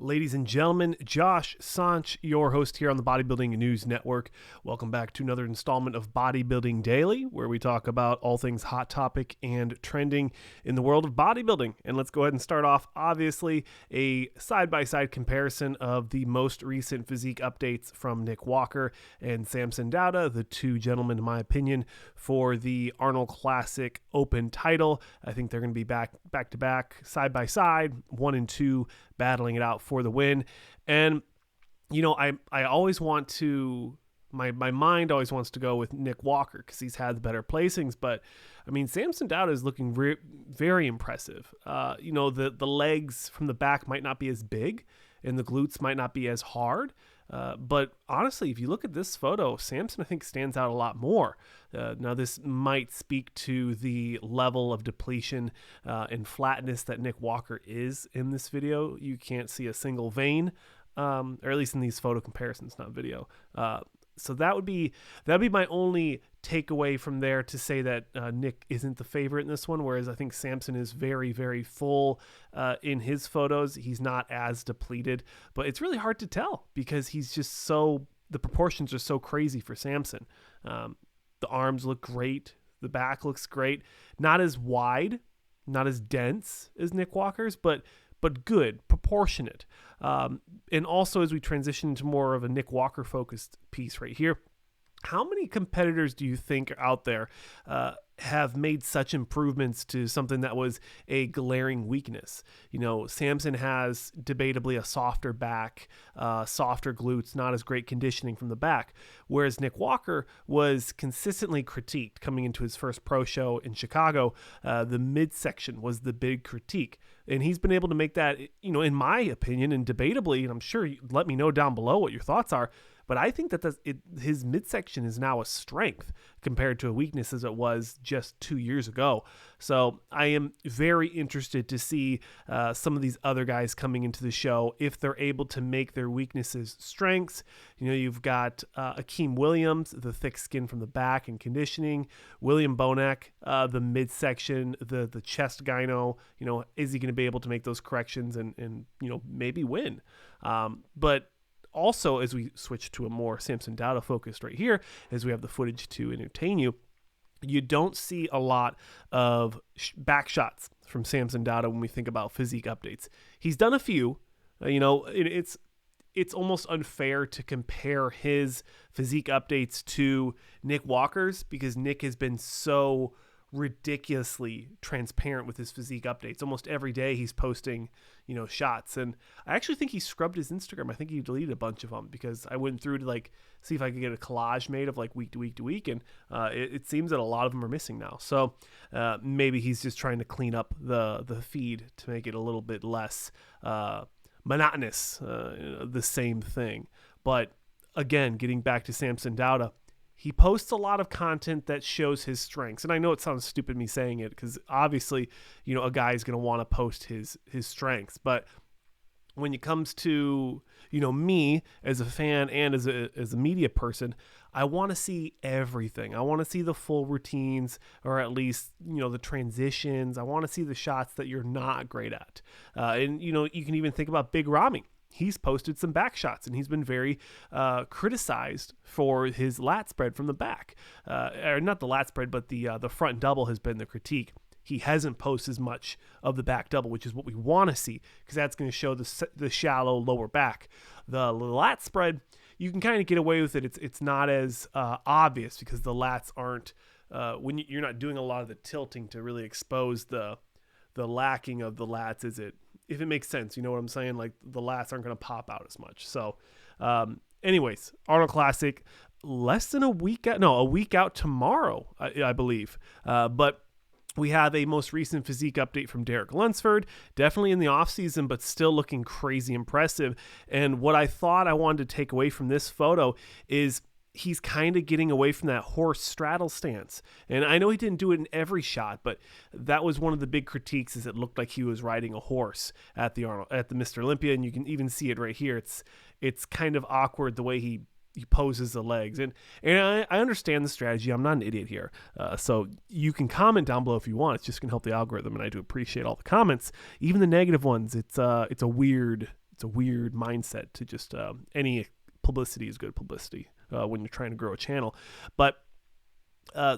Ladies and gentlemen, Josh Sanch, your host here on the Bodybuilding News Network. Welcome back to another installment of Bodybuilding Daily, where we talk about all things hot topic and trending in the world of bodybuilding. And let's go ahead and start off, obviously, a side-by-side comparison of the most recent physique updates from Nick Walker and Samson Dauda, the two gentlemen, in my opinion, for the Arnold Classic Open title. I think they're going to be back-to-back, side-by-side, 1 and 2, battling it out for the win. And you know, I always want to, my mind always wants to go with Nick Walker because he's had the better placings, but I mean, Samson Dauda is looking very impressive. You know, the legs from the back might not be as big and the glutes might not be as hard, but honestly, if you look at this photo, Samson, I think, stands out a lot more. Now, this might speak to the level of depletion and flatness that Nick Walker is in this video. You can't see a single vein, or at least in these photo comparisons, not video. So that'd be my only takeaway from there, to say that Nick isn't the favorite in this one, whereas I think Samson is very, very full in his photos. He's not as depleted, but it's really hard to tell because he's just the proportions are so crazy for Samson. The arms look great. The back looks great. Not as wide, not as dense as Nick Walker's, but good, proportionate. And also, as we transition into more of a Nick Walker focused piece right here, how many competitors do you think are out there have made such improvements to something that was a glaring weakness? You know, Samson has debatably a softer back, softer glutes, not as great conditioning from the back, whereas Nick Walker was consistently critiqued coming into his first pro show in Chicago. The midsection was the big critique, and he's been able to make that, you know, in my opinion, and debatably, and I'm sure you let me know down below what your thoughts are, but I think that his midsection is now a strength compared to a weakness as it was just 2 years ago. So I am very interested to see some of these other guys coming into the show, if they're able to make their weaknesses strengths. You know, you've got Akeem Williams, the thick skin from the back and conditioning. William Bonac, the midsection, the chest gyno. You know, is he going to be able to make those corrections and you know, maybe win? But also, as we switch to a more Samson Dauda focused right here, as we have the footage to entertain you, you don't see a lot of back shots from Samson Dauda when we think about physique updates. He's done a few. You know, it's almost unfair to compare his physique updates to Nick Walker's, because Nick has been so ridiculously transparent with his physique updates. Almost every day he's posting, you know, shots. And I actually think he scrubbed his Instagram. I think he deleted a bunch of them, because I went through to like see if I could get a collage made of like week to week to week, and it seems that a lot of them are missing now. So maybe he's just trying to clean up the feed to make it a little bit less monotonous, the same thing. But again, getting back to Samson Dauda, he posts a lot of content that shows his strengths. And I know it sounds stupid me saying it, because obviously, you know, a guy is going to want to post his strengths. But when it comes to, you know, me as a fan and as a media person, I want to see everything. I want to see the full routines, or at least, you know, the transitions. I want to see the shots that you're not great at. And, you know, you can even think about Big Ramy. He's posted some back shots, and he's been very criticized for his lat spread from the back. Or not the lat spread, but the front double has been the critique. He hasn't posted as much of the back double, which is what we want to see, because that's going to show the shallow lower back. The lat spread, you can kind of get away with it. It's not as obvious, because the lats aren't, when you're not doing a lot of the tilting to really expose the lacking of the lats, is it? If it makes sense, you know what I'm saying? Like, the lats aren't going to pop out as much. So, anyways, Arnold Classic, less than a week out tomorrow, I believe. But we have a most recent physique update from Derek Lunsford, definitely in the offseason, but still looking crazy impressive. And what I thought I wanted to take away from this photo is he's kind of getting away from that horse straddle stance. And I know he didn't do it in every shot, but that was one of the big critiques, is it looked like he was riding a horse at the Mr. Olympia. And you can even see it right here. It's kind of awkward the way he poses the legs. And I understand the strategy. I'm not an idiot here. So you can comment down below if you want. It's just going to help the algorithm. And I do appreciate all the comments, even the negative ones. It's a weird it's a weird mindset to just any publicity is good publicity when you're trying to grow a channel. But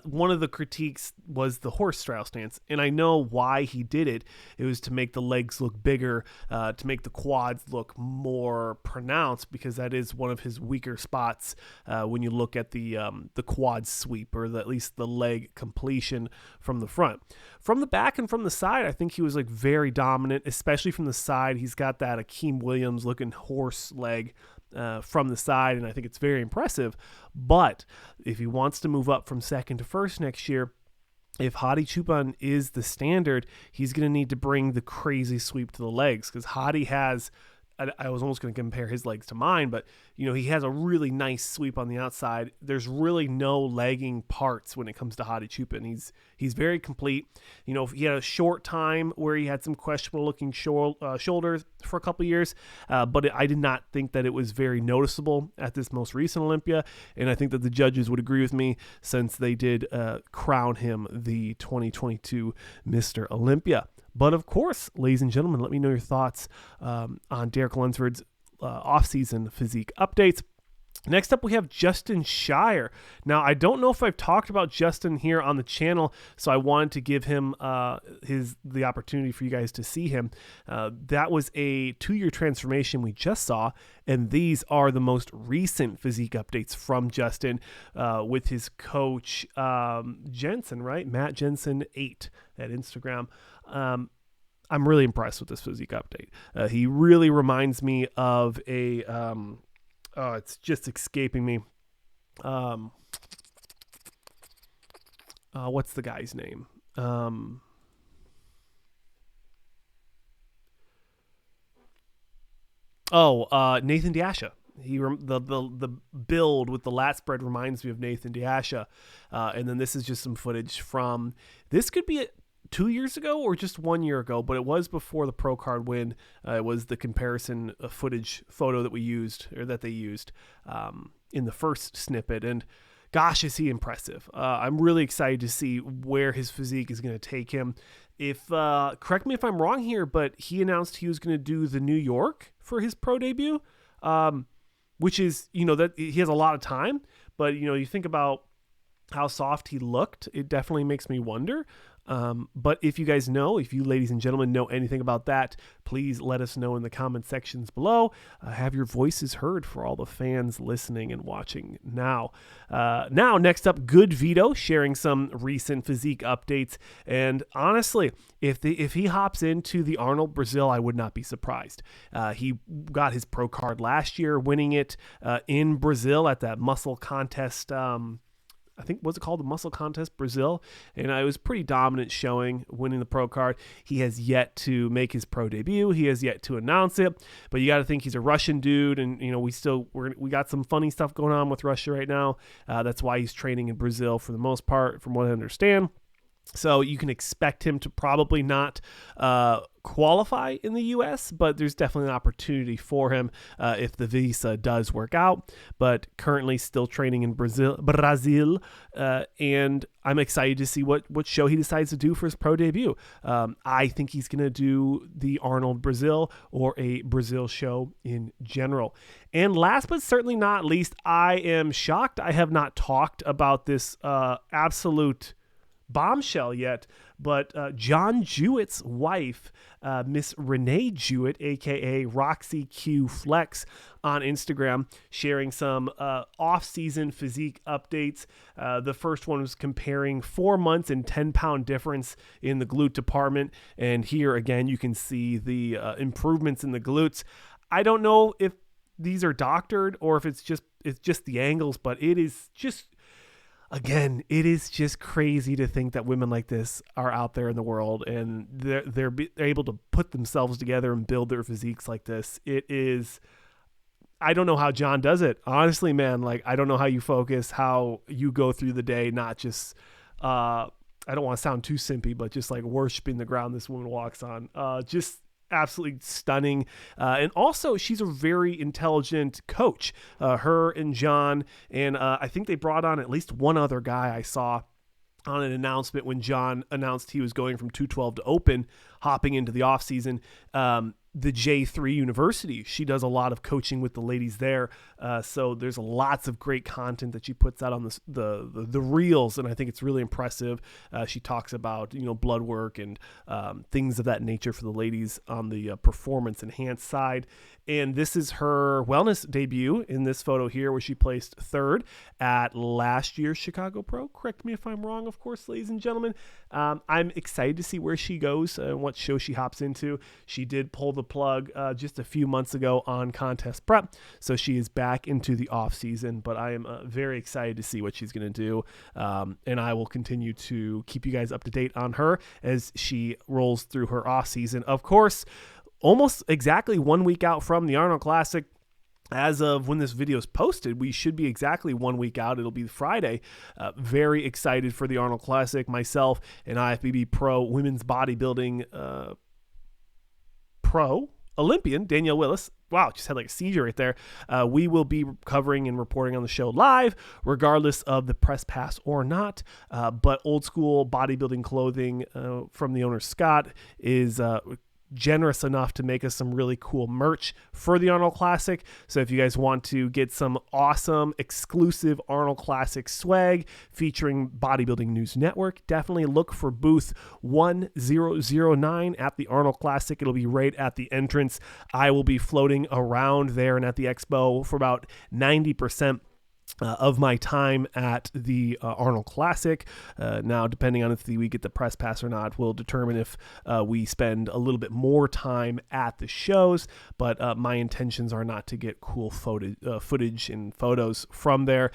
one of the critiques was the horse straddle stance, and I know why he did it. It was to make the legs look bigger, to make the quads look more pronounced, because that is one of his weaker spots when you look at the quad sweep, or at least the leg completion from the front. From the back and from the side, I think he was like very dominant, especially from the side. He's got that Akeem Williams looking horse leg from the side, and I think it's very impressive. But if he wants to move up from second to first next year, if Hadi Choopan is the standard, he's going to need to bring the crazy sweep to the legs, because Hadi has, I was almost going to compare his legs to mine, but he has a really nice sweep on the outside. There's really no lagging parts when it comes to Hadi Choopan. He's very complete. He had a short time where he had some questionable looking shoulders for a couple of years, but I did not think that it was very noticeable at this most recent Olympia, and I think that the judges would agree with me, since they did crown him the 2022 Mr. Olympia. But of course, ladies and gentlemen, let me know your thoughts on Derek Lunsford's off-season physique updates. Next up, we have Justin Shire. Now, I don't know if I've talked about Justin here on the channel, so I wanted to give him the opportunity for you guys to see him. That was a 2-year transformation we just saw, and these are the most recent physique updates from Justin with his coach Jensen, right? Matt Jensen 8 at Instagram. I'm really impressed with this physique update. He really reminds me of a it's just escaping me. What's the guy's name? Nathan Diasha. The build with the lat spread reminds me of Nathan Diasha. And then this is just some footage from, this could be 2 years ago or just 1 year ago, but it was before the pro card win. It was the comparison footage photo that we used, or that they used in the first snippet. And gosh, is he impressive. I'm really excited to see where his physique is going to take him. Correct me if I'm wrong here, but he announced he was going to do the New York for his pro debut, which is, that he has a lot of time, but you think about how soft he looked, it definitely makes me wonder. But if you guys know, if you ladies and gentlemen know anything about that, please let us know in the comment sections below. Have your voices heard for all the fans listening and watching now. Next up, GoodVito sharing some recent physique updates. And honestly, if he hops into the Arnold Brazil, I would not be surprised. He got his pro card last year, winning it in Brazil at that muscle contest. I think, what's it called? The Muscle Contest Brazil. And it was pretty dominant showing, winning the pro card. He has yet to make his pro debut. He has yet to announce it. But you got to think he's a Russian dude. And, we got some funny stuff going on with Russia right now. That's why he's training in Brazil for the most part, from what I understand. So you can expect him to probably not qualify in the U.S., but there's definitely an opportunity for him if the visa does work out. But currently still training in Brazil, and I'm excited to see what show he decides to do for his pro debut. I think he's going to do the Arnold Brazil or a Brazil show in general. And last but certainly not least, I am shocked I have not talked about this absolute bombshell yet, but John Jewett's wife, Miss Renee Jewett, aka Roxy Q Flex, on Instagram, sharing some off-season physique updates. The first one was comparing 4 months and 10-pound difference in the glute department, and here again you can see the improvements in the glutes. I don't know if these are doctored or if it's just the angles, but it is just, again, it is just crazy to think that women like this are out there in the world, and they're able to put themselves together and build their physiques like this. It is, I don't know how John does it. Honestly, man, I don't know how you focus, how you go through the day, not just, I don't want to sound too simpy, but just worshiping the ground this woman walks on. Just absolutely stunning. And also, she's a very intelligent coach. Her and John, and I think they brought on at least one other guy I saw on an announcement when John announced he was going from 212 to open, hopping into the offseason. the J3 University. She does a lot of coaching with the ladies there. So there's lots of great content that she puts out on the reels, and I think it's really impressive. She talks about, blood work and things of that nature for the ladies on the performance enhanced side. And this is her wellness debut in this photo here, where she placed 3rd at last year's Chicago Pro. Correct me if I'm wrong, of course, ladies and gentlemen. I'm excited to see where she goes and what show she hops into. She did pull the plug just a few months ago on contest prep, so she is back into the off season. But I am very excited to see what she's going to do, and I will continue to keep you guys up to date on her as she rolls through her off season. Of course, almost exactly 1 week out from the Arnold Classic. As of when this video is posted, we should be exactly 1 week out. It'll be Friday. Very excited for the Arnold Classic. Myself and IFBB Pro Women's Bodybuilding Pro Olympian Danielle Willis. Wow, just had like a seizure right there. We will be covering and reporting on the show live, regardless of the press pass or not. But old school bodybuilding clothing from the owner Scott is generous enough to make us some really cool merch for the Arnold Classic. So if you guys want to get some awesome exclusive Arnold Classic swag featuring Bodybuilding News Network, definitely look for booth 1009 at the Arnold Classic. It'll be right at the entrance. I will be floating around there and at the Expo for about 90% of my time at the Arnold Classic. Now, depending on if we get the press pass or not, will determine if we spend a little bit more time at the shows, but my intentions are not to get cool footage and photos from there.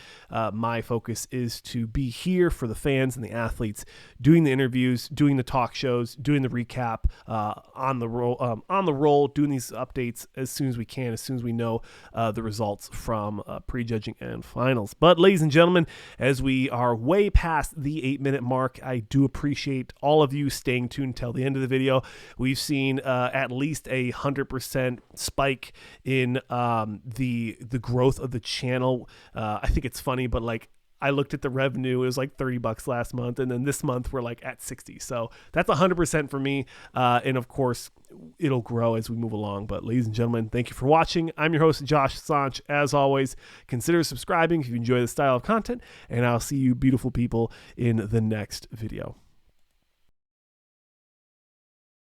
My focus is to be here for the fans and the athletes, doing the interviews, doing the talk shows, doing the recap, on the roll, doing these updates as soon as we can, as soon as we know the results from prejudging and finals. But ladies and gentlemen, as we are way past the 8-minute mark, I do appreciate all of you staying tuned till the end of the video. We've seen at least 100% spike in the growth of the channel. I think it's funny, but like, I looked at the revenue, it was like $30 last month, and then this month we're like at 60. So that's 100% for me. And of course, it'll grow as we move along. But ladies and gentlemen, thank you for watching. I'm your host, Josh Sanch. As always, consider subscribing if you enjoy this style of content, and I'll see you beautiful people in the next video.